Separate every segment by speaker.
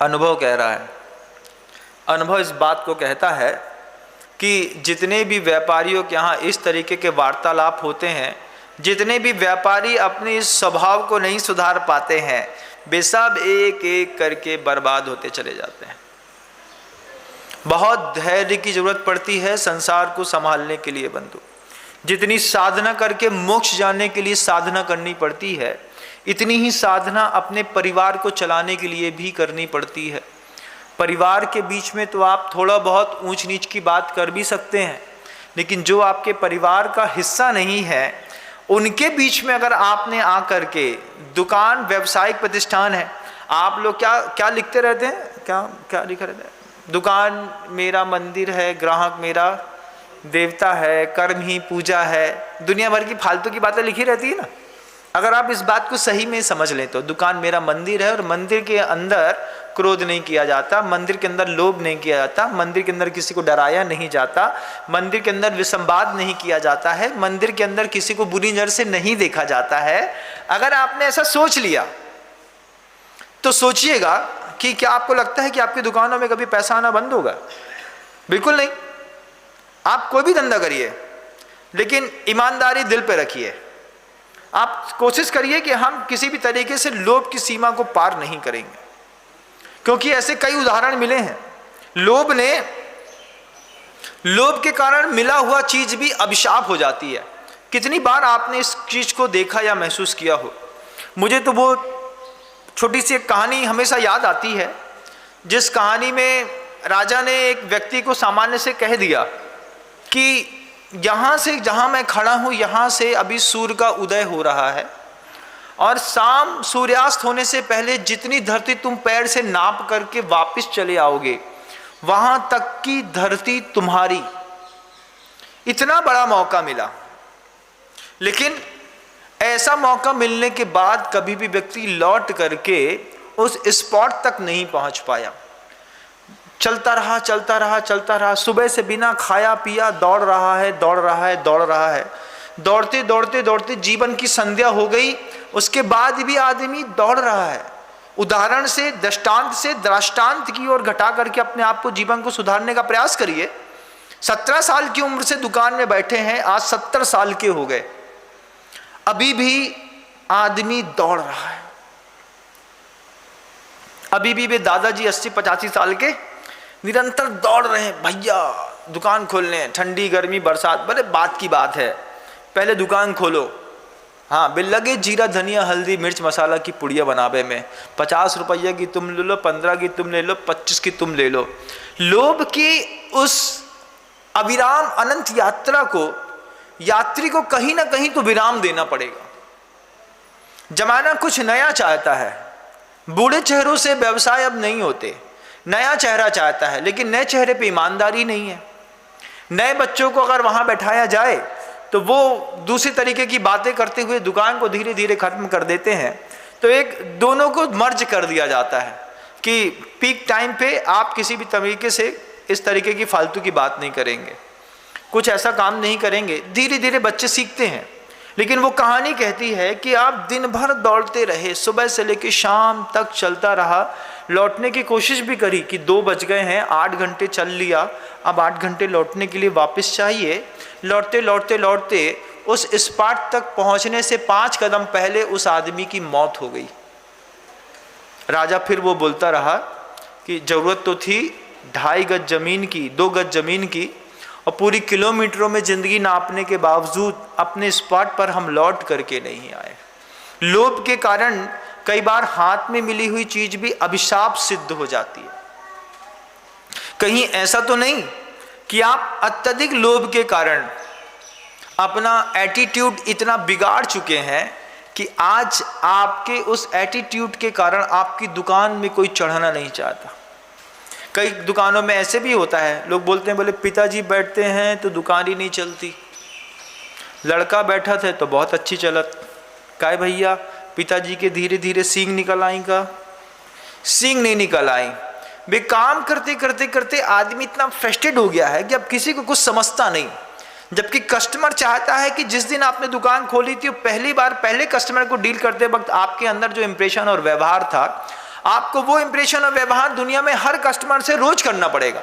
Speaker 1: अनुभव कह रहा है। अनुभव इस बात को कहता है कि जितने भी व्यापारियों के यहाँ इस तरीके के वार्तालाप होते हैं, जितने भी व्यापारी अपने इस स्वभाव को नहीं सुधार पाते हैं, वे सब एक एक करके बर्बाद होते चले जाते हैं। बहुत धैर्य की जरूरत पड़ती है संसार को संभालने के लिए बंधु। जितनी साधना करके मोक्ष जाने के लिए साधना करनी पड़ती है, इतनी ही साधना अपने परिवार को चलाने के लिए भी करनी पड़ती है। परिवार के बीच में तो आप थोड़ा बहुत ऊंच नीच की बात कर भी सकते हैं, लेकिन जो आपके परिवार का हिस्सा नहीं है उनके बीच में अगर आपने आकर के, दुकान व्यावसायिक प्रतिष्ठान है, आप लोग क्या क्या लिखते रहते हैं, क्या लिखा रहता है, दुकान मेरा मंदिर है, ग्राहक मेरा देवता है, कर्म ही पूजा है, दुनिया भर की फालतू की बातें लिखी रहती है ना। अगर आप इस बात को सही में समझ लें तो दुकान मेरा मंदिर है और मंदिर के अंदर क्रोध नहीं किया जाता, मंदिर के अंदर लोभ नहीं किया जाता, मंदिर के अंदर किसी को डराया नहीं जाता, मंदिर के अंदर विसंवाद नहीं किया जाता है, मंदिर के अंदर किसी को बुरी नजर से नहीं देखा जाता है। अगर आपने ऐसा सोच लिया तो सोचिएगा कि क्या आपको लगता है कि आपकी दुकानों में कभी पैसा आना बंद होगा? बिल्कुल नहीं। आप कोई भी धंधा करिए लेकिन ईमानदारी दिल पे रखिए। आप कोशिश करिए कि हम किसी भी तरीके से लोभ की सीमा को पार नहीं करेंगे, क्योंकि ऐसे कई उदाहरण मिले हैं। लोभ के कारण मिला हुआ चीज भी अभिशाप हो जाती है। कितनी बार आपने इस चीज को देखा या महसूस किया हो। मुझे तो वो छोटी सी एक कहानी हमेशा याद आती है, जिस कहानी में राजा ने एक व्यक्ति को सामान्य से कह दिया कि यहाँ से जहाँ मैं खड़ा हूँ यहाँ से अभी सूर्य का उदय हो रहा है और शाम सूर्यास्त होने से पहले जितनी धरती तुम पैर से नाप करके वापस चले आओगे वहां तक की धरती तुम्हारी। इतना बड़ा मौका मिला, लेकिन ऐसा मौका मिलने के बाद कभी भी व्यक्ति लौट करके उस स्पॉट तक नहीं पहुंच पाया। चलता रहा, सुबह से बिना खाया पिया दौड़ रहा है। दौड़ते जीवन की संध्या हो गई, उसके बाद भी आदमी दौड़ रहा है। उदाहरण से, दृष्टांत की ओर घटा करके अपने आप को, जीवन को सुधारने का प्रयास करिए। 17 साल की उम्र से दुकान में बैठे हैं, आज 70 साल के हो गए, अभी भी आदमी दौड़ रहा है। अभी भी वे दादाजी 80-85 साल के निरंतर दौड़ रहे हैं। भैया दुकान खोलने, ठंडी गर्मी बरसात, बड़े बात की बात है, पहले दुकान खोलो। हाँ, बिल लगे जीरा धनिया हल्दी मिर्च मसाला की पुड़िया बनावे में, 50 रुपये की तुम ले लो, 15 की तुम ले लो, 25 की तुम ले लो। लोभ की उस अविराम अनंत यात्रा को, यात्री को कहीं ना कहीं तो विराम देना पड़ेगा। जमाना कुछ नया चाहता है। बूढ़े चेहरों से व्यवसाय अब नहीं होते, नया चेहरा चाहता है, लेकिन नए चेहरे पे ईमानदारी नहीं है। नए बच्चों को अगर वहां बैठाया जाए तो वो दूसरी तरीके की बातें करते हुए दुकान को धीरे धीरे खत्म कर देते हैं। तो एक दोनों को मर्ज कर दिया जाता है कि पीक टाइम पे आप किसी भी तरीके से इस तरीके की फालतू की बात नहीं करेंगे, कुछ ऐसा काम नहीं करेंगे। धीरे धीरे बच्चे सीखते हैं। लेकिन वो कहानी कहती है कि आप दिन भर दौड़ते रहे, सुबह से लेकर शाम तक चलता रहा, लौटने की कोशिश भी करी कि 2 बज गए हैं, 8 घंटे चल लिया, अब 8 घंटे लौटने के लिए वापस चाहिए। लौटते उस स्पॉट तक पहुंचने से 5 कदम पहले उस आदमी की मौत हो गई। राजा फिर वो बोलता रहा कि जरूरत तो थी 2.5 गज जमीन की, 2 गज जमीन की, और पूरी किलोमीटरों में जिंदगी नापने के बावजूद अपने स्पॉट पर हम लौट करके नहीं आए। लोभ के कारण कई बार हाथ में मिली हुई चीज भी अभिशाप सिद्ध हो जाती है। कहीं ऐसा तो नहीं कि आप अत्यधिक लोभ के कारण अपना एटीट्यूड इतना बिगाड़ चुके हैं कि आज आपके उस एटीट्यूड के कारण आपकी दुकान में कोई चढ़ना नहीं चाहता। कई दुकानों में ऐसे भी होता है, लोग बोलते हैं, बोले पिताजी बैठते हैं तो दुकान ही नहीं चलती, लड़का बैठा था तो बहुत अच्छी चलत। काय भैया, पिताजी के धीरे धीरे सींग निकल आई का? सींग नहीं निकल आई। वे काम करते करते करते आदमी इतना फ्रस्ट्रेट हो गया है कि अब किसी को कुछ समझता नहीं। जबकि कस्टमर चाहता है कि जिस दिन आपने दुकान खोली थी पहली बार पहले कस्टमर को डील करते वक्त आपके अंदर जो इंप्रेशन और व्यवहार था, आपको वो इंप्रेशन और व्यवहार दुनिया में हर कस्टमर से रोज करना पड़ेगा,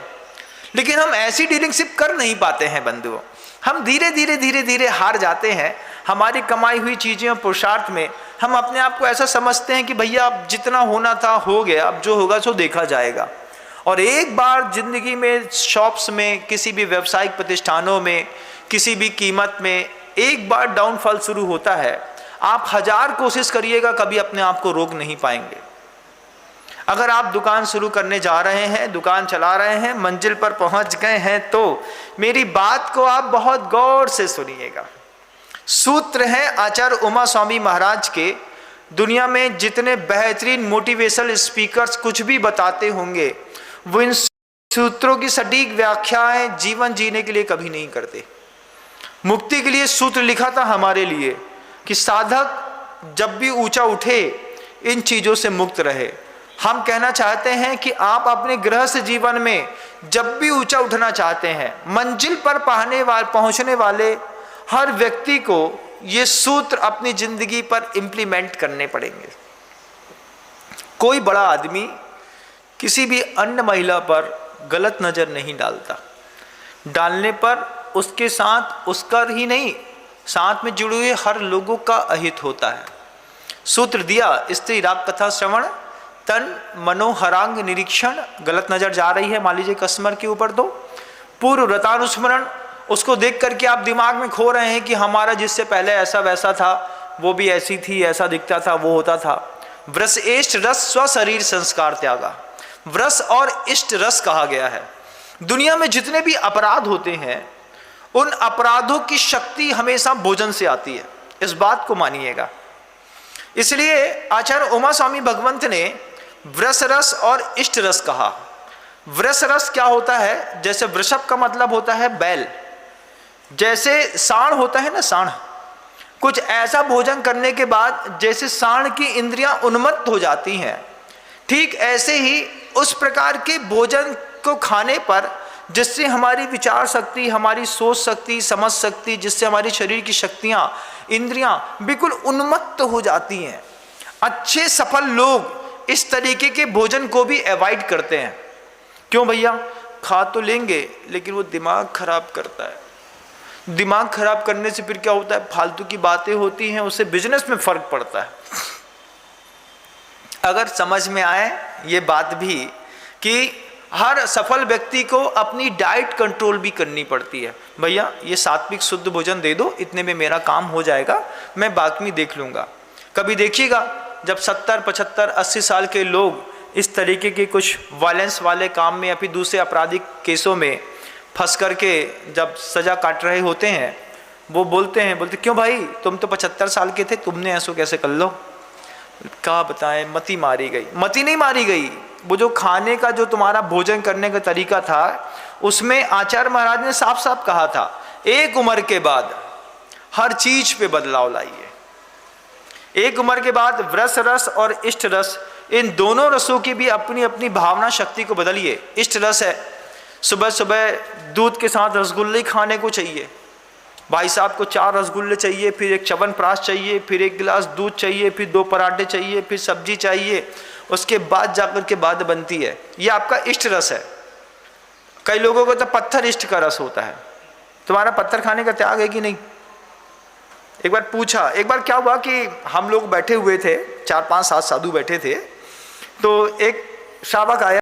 Speaker 1: लेकिन हम ऐसी डीलिंगशिप कर नहीं पाते हैं बंधुओं। हम धीरे धीरे हार जाते हैं। हमारी कमाई हुई चीज़ें और पुरुषार्थ में हम अपने आप को ऐसा समझते हैं कि भैया अब जितना होना था हो गया, अब जो होगा सो देखा जाएगा। और एक बार जिंदगी में शॉप्स में, किसी भी व्यावसायिक प्रतिष्ठानों में, किसी भी कीमत में एक बार डाउनफॉल शुरू होता है, आप 1000 कोशिश करिएगा कभी अपने आप को रोक नहीं पाएंगे। अगर आप दुकान शुरू करने जा रहे हैं, दुकान चला रहे हैं, मंजिल पर पहुंच गए हैं, तो मेरी बात को आप बहुत गौर से सुनिएगा। सूत्र है आचार्य उमा स्वामी महाराज के। दुनिया में जितने बेहतरीन मोटिवेशनल स्पीकर्स कुछ भी बताते होंगे, वो इन सूत्रों की सटीक व्याख्याएं जीवन जीने के लिए कभी नहीं करते। मुक्ति के लिए सूत्र लिखा था हमारे लिए कि साधक जब भी ऊंचा उठे इन चीजों से मुक्त रहे। हम कहना चाहते हैं कि आप अपने गृहस्थ जीवन में जब भी ऊंचा उठना चाहते हैं, मंजिल पर पहुंचने वाले हर व्यक्ति को ये सूत्र अपनी जिंदगी पर इंप्लीमेंट करने पड़ेंगे। कोई बड़ा आदमी किसी भी अन्य महिला पर गलत नजर नहीं डालता। डालने पर उसके साथ उसका ही नहीं, साथ में जुड़े हुए हर लोगों का अहित होता है। सूत्र दिया, स्त्री राग कथा श्रवण, तन मनोहरांग निरीक्षण। गलत नजर जा रही है मान लीजिए कस्टमर के ऊपर, तो पूर्व व्रतानुस्मरण, उसको देख करके आप दिमाग में खो रहे हैं कि हमारा जिससे पहले ऐसा वैसा था, वो भी ऐसी थी, ऐसा दिखता था, वो होता था। व्रस इष्ट रस स्व शरीर संस्कार त्यागा। व्रस और इष्ट रस कहा गया है। दुनिया में जितने भी अपराध होते हैं, उन अपराधों की शक्ति हमेशा भोजन से आती है, इस बात को मानिएगा। इसलिए आचार्य उमा स्वामी भगवंत ने व्रस रस और इष्ट रस कहा। व्रस रस क्या होता है? जैसे वृषभ का मतलब होता है बैल, जैसे साण होता है ना, साण, कुछ ऐसा भोजन करने के बाद जैसे साण की इंद्रियां उन्मत्त हो जाती हैं, ठीक ऐसे ही उस प्रकार के भोजन को खाने पर जिससे हमारी विचार शक्ति, हमारी सोच शक्ति, समझ शक्ति, जिससे हमारी शरीर की शक्तियां, इंद्रियां बिल्कुल उन्मत्त हो जाती हैं। अच्छे सफल लोग इस तरीके के भोजन को भी अवॉइड करते हैं। क्यों भैया? खा तो लेंगे लेकिन वो दिमाग खराब करता है। दिमाग खराब करने से फिर क्या होता है? फालतू की बातें होती हैं, उससे बिजनेस में फर्क पड़ता है। अगर समझ में आए ये बात भी कि हर सफल व्यक्ति को अपनी डाइट कंट्रोल भी करनी पड़ती है। भैया ये सात्विक शुद्ध भोजन दे दो, इतने में मेरा काम हो जाएगा, मैं बाकी देख लूँगा। कभी देखिएगा जब 70, 75, 80 साल के लोग इस तरीके के कुछ वायलेंस वाले काम में या फिर दूसरे आपराधिक केसों में फंस करके जब सज़ा काट रहे होते हैं, वो बोलते क्यों भाई तुम तो 75 साल के थे, तुमने ऐसा कैसे कर लो? क्या बताएं, मति मारी गई। मति नहीं मारी गई, वो जो खाने का, जो तुम्हारा भोजन करने का तरीका था, उसमें आचार्य महाराज ने साफ साफ कहा था, एक उम्र के बाद हर चीज पे बदलाव लाइए। एक उम्र के बाद व्रस रस और इष्ट रस, इन दोनों रसों की भी अपनी अपनी भावना शक्ति को बदलिए। इष्ट रस है, सुबह सुबह दूध के साथ रसगुल्ले खाने को चाहिए। भाई साहब को 4 रसगुल्ले चाहिए, फिर एक च्यवनप्राश चाहिए, फिर एक गिलास दूध चाहिए, फिर 2 पराठे चाहिए, फिर सब्जी चाहिए, उसके बाद जाकर के बात बनती है। ये आपका इष्ट रस है। कई लोगों को तो पत्थर इष्ट का रस होता है। तुम्हारा पत्थर खाने का त्याग है कि नहीं? एक बार पूछा, एक बार क्या हुआ कि हम लोग बैठे हुए थे, 4, 5, 7 साधु बैठे थे, तो एक श्रावक आया।